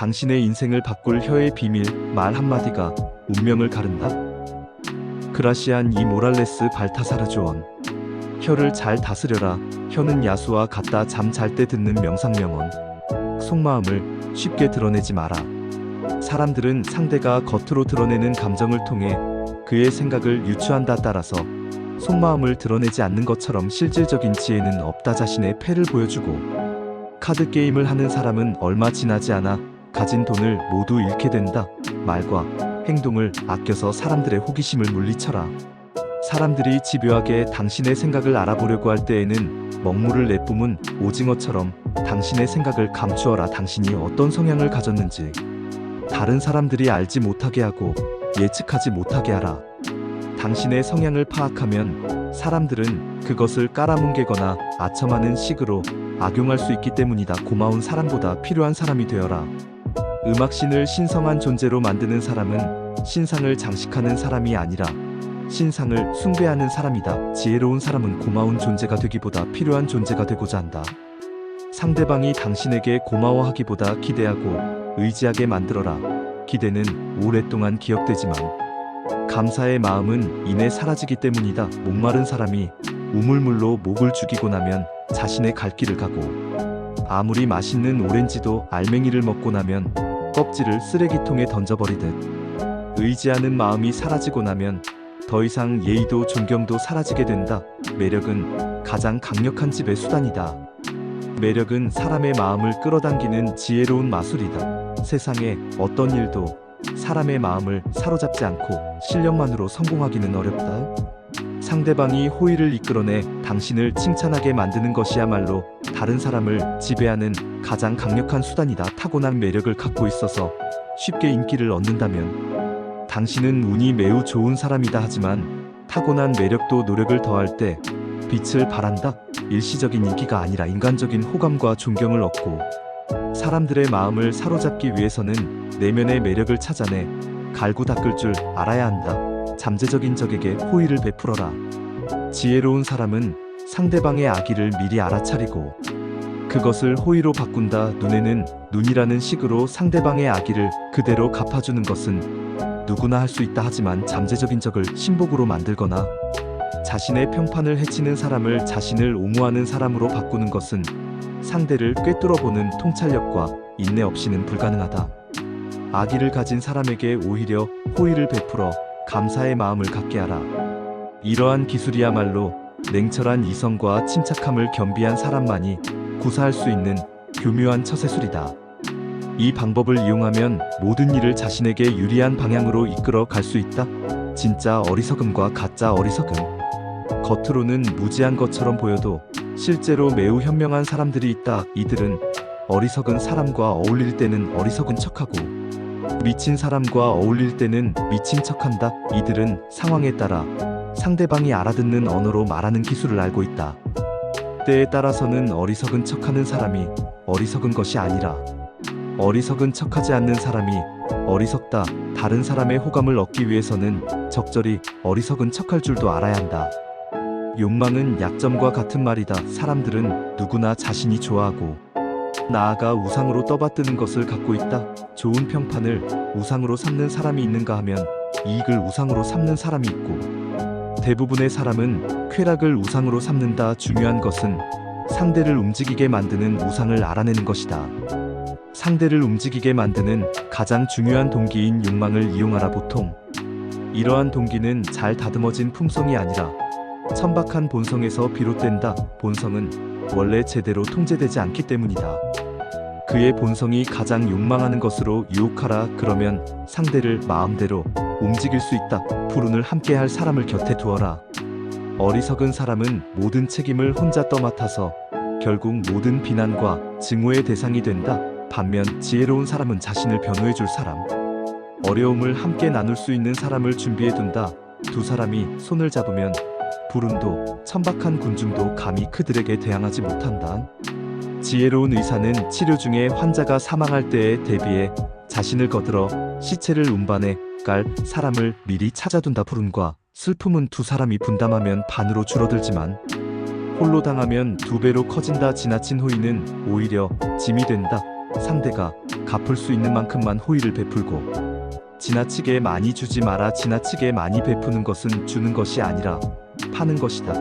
당신의 인생을 바꿀 혀의 비밀 말 한마디가 운명을 가른다. 그라시안 이 모랄레스 발타사르 조언. 혀를 잘 다스려라. 혀는 야수와 같다. 잠 잘 때 듣는 명상명언. 속마음을 쉽게 드러내지 마라. 사람들은 상대가 겉으로 드러내는 감정을 통해 그의 생각을 유추한다. 따라서 속마음을 드러내지 않는 것처럼 실질적인 지혜는 없다. 자신의 패를 보여주고 카드 게임을 하는 사람은 얼마 지나지 않아 가진 돈을 모두 잃게 된다. 말과 행동을 아껴서 사람들의 호기심을 물리쳐라. 사람들이 집요하게 당신의 생각을 알아보려고 할 때에는 먹물을 내뿜은 오징어처럼 당신의 생각을 감추어라. 당신이 어떤 성향을 가졌는지 다른 사람들이 알지 못하게 하고 예측하지 못하게 하라. 당신의 성향을 파악하면 사람들은 그것을 깔아뭉개거나 아첨하는 식으로 악용할 수 있기 때문이다. 고마운 사람보다 필요한 사람이 되어라. 음악신을 신성한 존재로 만드는 사람은 신상을 장식하는 사람이 아니라 신상을 숭배하는 사람이다. 지혜로운 사람은 고마운 존재가 되기보다 필요한 존재가 되고자 한다. 상대방이 당신에게 고마워하기보다 기대하고 의지하게 만들어라. 기대는 오랫동안 기억되지만 감사의 마음은 이내 사라지기 때문이다. 목마른 사람이 우물물로 목을 죽이고 나면 자신의 갈 길을 가고 아무리 맛있는 오렌지도 알맹이를 먹고 나면 껍질을 쓰레기통에 던져버리듯 의지하는 마음이 사라지고 나면 더 이상 예의도 존경도 사라지게 된다. 매력은 가장 강력한 지배 수단이다. 매력은 사람의 마음을 끌어당기는 지혜로운 마술이다. 세상에 어떤 일도 사람의 마음을 사로잡지 않고 실력만으로 성공하기는 어렵다. 상대방이 호의를 이끌어내 당신을 칭찬하게 만드는 것이야말로 다른 사람을 지배하는 가장 강력한 수단이다. 타고난 매력을 갖고 있어서 쉽게 인기를 얻는다면 당신은 운이 매우 좋은 사람이다. 하지만 타고난 매력도 노력을 더할 때 빛을 발한다. 일시적인 인기가 아니라 인간적인 호감과 존경을 얻고 사람들의 마음을 사로잡기 위해서는 내면의 매력을 찾아내 갈고 닦을 줄 알아야 한다. 잠재적인 적에게 호의를 베풀어라. 지혜로운 사람은 상대방의 악의를 미리 알아차리고 그것을 호의로 바꾼다. 눈에는 눈이라는 식으로 상대방의 악의를 그대로 갚아주는 것은 누구나 할 수 있다. 하지만 잠재적인 적을 신복으로 만들거나 자신의 평판을 해치는 사람을 자신을 옹호하는 사람으로 바꾸는 것은 상대를 꿰뚫어보는 통찰력과 인내 없이는 불가능하다. 악의를 가진 사람에게 오히려 호의를 베풀어 감사의 마음을 갖게 하라. 이러한 기술이야말로 냉철한 이성과 침착함을 겸비한 사람만이 구사할 수 있는 교묘한 처세술이다. 이 방법을 이용하면 모든 일을 자신에게 유리한 방향으로 이끌어 갈 수 있다. 진짜 어리석음과 가짜 어리석음. 겉으로는 무지한 것처럼 보여도 실제로 매우 현명한 사람들이 있다. 이들은 어리석은 사람과 어울릴 때는 어리석은 척하고 미친 사람과 어울릴 때는 미친 척한다. 이들은 상황에 따라 상대방이 알아듣는 언어로 말하는 기술을 알고 있다. 때에 따라서는 어리석은 척하는 사람이 어리석은 것이 아니라 어리석은 척하지 않는 사람이 어리석다. 다른 사람의 호감을 얻기 위해서는 적절히 어리석은 척할 줄도 알아야 한다. 욕망은 약점과 같은 말이다. 사람들은 누구나 자신이 좋아하고 나아가 우상으로 떠받드는 것을 갖고 있다. 좋은 평판을 우상으로 삼는 사람이 있는가 하면 이익을 우상으로 삼는 사람이 있고 대부분의 사람은 쾌락을 우상으로 삼는다. 중요한 것은 상대를 움직이게 만드는 우상을 알아내는 것이다. 상대를 움직이게 만드는 가장 중요한 동기인 욕망을 이용하라. 보통 이러한 동기는 잘 다듬어진 품성이 아니라 천박한 본성에서 비롯된다. 본성은 원래 제대로 통제되지 않기 때문이다. 그의 본성이 가장 욕망하는 것으로 유혹하라. 그러면 상대를 마음대로 움직일 수 있다. 불운을 함께할 사람을 곁에 두어라. 어리석은 사람은 모든 책임을 혼자 떠맡아서 결국 모든 비난과 증오의 대상이 된다. 반면 지혜로운 사람은 자신을 변호해줄 사람, 어려움을 함께 나눌 수 있는 사람을 준비해둔다. 두 사람이 손을 잡으면 불운도 천박한 군중도 감히 그들에게 대항하지 못한다. 지혜로운 의사는 치료 중에 환자가 사망할 때에 대비해 자신을 거들어 시체를 운반해 깔 사람을 미리 찾아둔다. 불운과 슬픔은 두 사람이 분담하면 반으로 줄어들지만 홀로 당하면 두 배로 커진다. 지나친 호의는 오히려 짐이 된다. 상대가 갚을 수 있는 만큼만 호의를 베풀고, 지나치게 많이 주지 마라. 지나치게 많이 베푸는 것은 주는 것이 아니라 파는 것이다.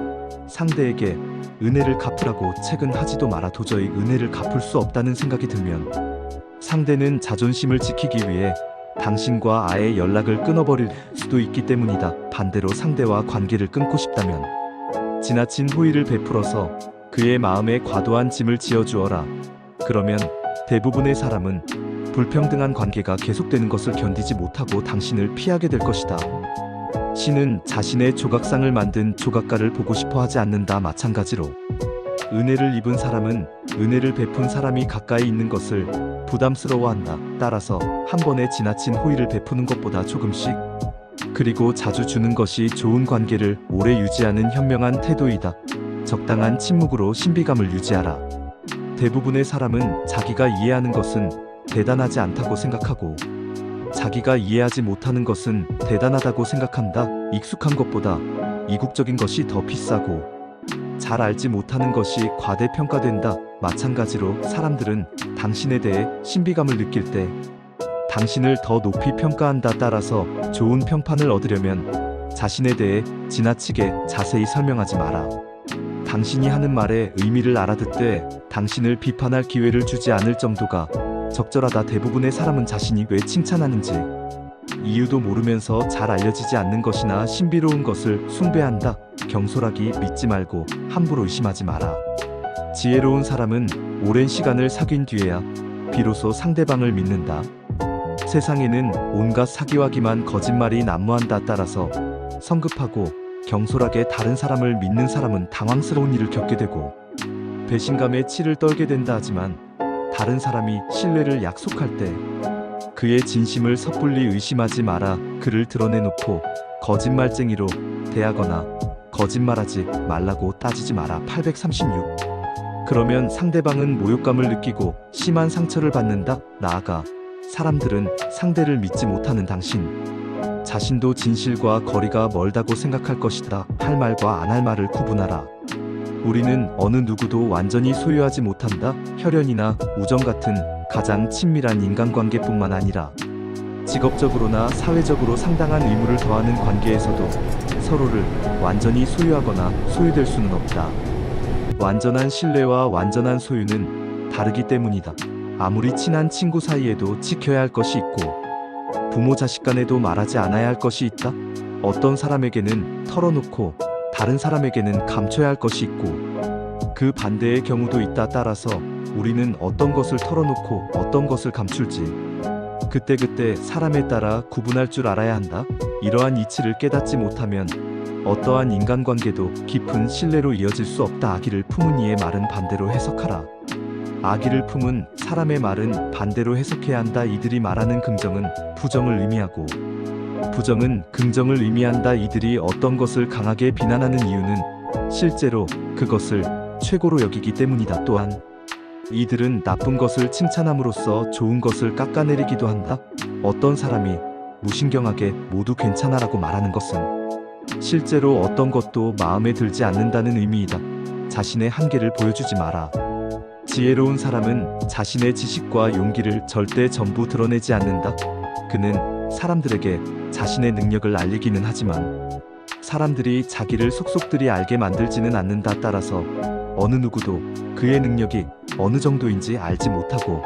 상대에게 은혜를 갚으라고 채근하지도 마라. 도저히 은혜를 갚을 수 없다는 생각이 들면 상대는 자존심을 지키기 위해 당신과 아예 연락을 끊어버릴 수도 있기 때문이다. 반대로 상대와 관계를 끊고 싶다면 지나친 호의를 베풀어서 그의 마음에 과도한 짐을 지어주어라. 그러면 대부분의 사람은 불평등한 관계가 계속되는 것을 견디지 못하고 당신을 피하게 될 것이다. 신은 자신의 조각상을 만든 조각가를 보고 싶어 하지 않는다. 마찬가지로 은혜를 입은 사람은 은혜를 베푼 사람이 가까이 있는 것을 부담스러워한다. 따라서 한 번에 지나친 호의를 베푸는 것보다 조금씩, 그리고 자주 주는 것이 좋은 관계를 오래 유지하는 현명한 태도이다. 적당한 침묵으로 신비감을 유지하라. 대부분의 사람은 자기가 이해하는 것은 대단하지 않다고 생각하고, 자기가 이해하지 못하는 것은 대단하다고 생각한다. 익숙한 것보다 이국적인 것이 더 비싸고, 잘 알지 못하는 것이 과대평가된다. 마찬가지로 사람들은 당신에 대해 신비감을 느낄 때 당신을 더 높이 평가한다. 따라서 좋은 평판을 얻으려면 자신에 대해 지나치게 자세히 설명하지 마라. 당신이 하는 말의 의미를 알아듣되 당신을 비판할 기회를 주지 않을 정도가 적절하다. 대부분의 사람은 자신이 왜 칭찬하는지 이유도 모르면서 잘 알려지지 않는 것이나 신비로운 것을 숭배한다. 경솔하기 믿지 말고 함부로 의심하지 마라. 지혜로운 사람은 오랜 시간을 사귄 뒤에야 비로소 상대방을 믿는다. 세상에는 온갖 사기와 기만, 거짓말이 난무한다. 따라서 성급하고 경솔하게 다른 사람을 믿는 사람은 당황스러운 일을 겪게 되고 배신감에 치를 떨게 된다. 하지만 다른 사람이 신뢰를 약속할 때 그의 진심을 섣불리 의심하지 마라. 그를 드러내놓고 거짓말쟁이로 대하거나 거짓말하지 말라고 따지지 마라. 836. 그러면 상대방은 모욕감을 느끼고 심한 상처를 받는다. 나아가 사람들은 상대를 믿지 못하는 당신 자신도 진실과 거리가 멀다고 생각할 것이다. 할 말과 안 할 말을 구분하라. 우리는 어느 누구도 완전히 소유하지 못한다. 혈연이나 우정 같은 가장 친밀한 인간관계뿐만 아니라 직업적으로나 사회적으로 상당한 의무를 더하는 관계에서도 서로를 완전히 소유하거나 소유될 수는 없다. 완전한 신뢰와 완전한 소유는 다르기 때문이다. 아무리 친한 친구 사이에도 지켜야 할 것이 있고 부모 자식 간에도 말하지 않아야 할 것이 있다. 어떤 사람에게는 털어놓고 다른 사람에게는 감춰야 할 것이 있고 그 반대의 경우도 있다. 따라서 우리는 어떤 것을 털어놓고 어떤 것을 감출지 그때그때 사람에 따라 구분할 줄 알아야 한다. 이러한 이치를 깨닫지 못하면 어떠한 인간관계도 깊은 신뢰로 이어질 수 없다. 아기를 품은 이의 말은 반대로 해석하라. 아기를 품은 사람의 말은 반대로 해석해야 한다. 이들이 말하는 긍정은 부정을 의미하고 부정은 긍정을 의미한다. 이들이 어떤 것을 강하게 비난하는 이유는 실제로 그것을 최고로 여기기 때문이다. 또한 이들은 나쁜 것을 칭찬함으로써 좋은 것을 깎아내리기도 한다. 어떤 사람이 무신경하게 모두 괜찮아라고 말하는 것은 실제로 어떤 것도 마음에 들지 않는다는 의미이다. 자신의 한계를 보여주지 마라. 지혜로운 사람은 자신의 지식과 용기를 절대 전부 드러내지 않는다. 그는 사람들에게 자신의 능력을 알리기는 하지만 사람들이 자기를 속속들이 알게 만들지는 않는다. 따라서 어느 누구도 그의 능력이 어느 정도인지 알지 못하고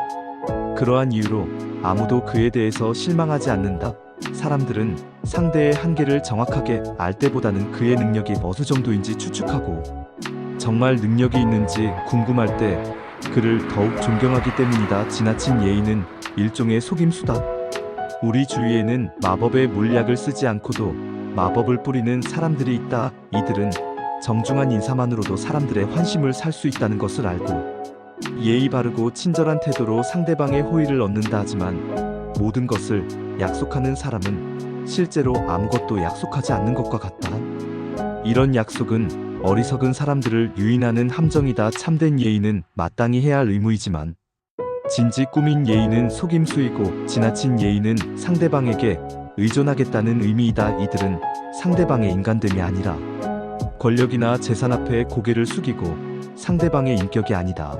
그러한 이유로 아무도 그에 대해서 실망하지 않는다. 사람들은 상대의 한계를 정확하게 알 때보다는 그의 능력이 어느 정도인지 추측하고 정말 능력이 있는지 궁금할 때 그를 더욱 존경하기 때문이다. 지나친 예의는 일종의 속임수다. 우리 주위에는 마법의 물약을 쓰지 않고도 마법을 뿌리는 사람들이 있다. 이들은 정중한 인사만으로도 사람들의 환심을 살 수 있다는 것을 알고 예의 바르고 친절한 태도로 상대방의 호의를 얻는다. 하지만 모든 것을 약속하는 사람은 실제로 아무것도 약속하지 않는 것과 같다. 이런 약속은 어리석은 사람들을 유인하는 함정이다. 참된 예의는 마땅히 해야 할 의무이지만 진지 꾸민 예의는 속임수이고 지나친 예의는 상대방에게 의존하겠다는 의미이다. 이들은 상대방의 인간됨이 아니라 권력이나 재산 앞에 고개를 숙이고 상대방의 인격이 아니다.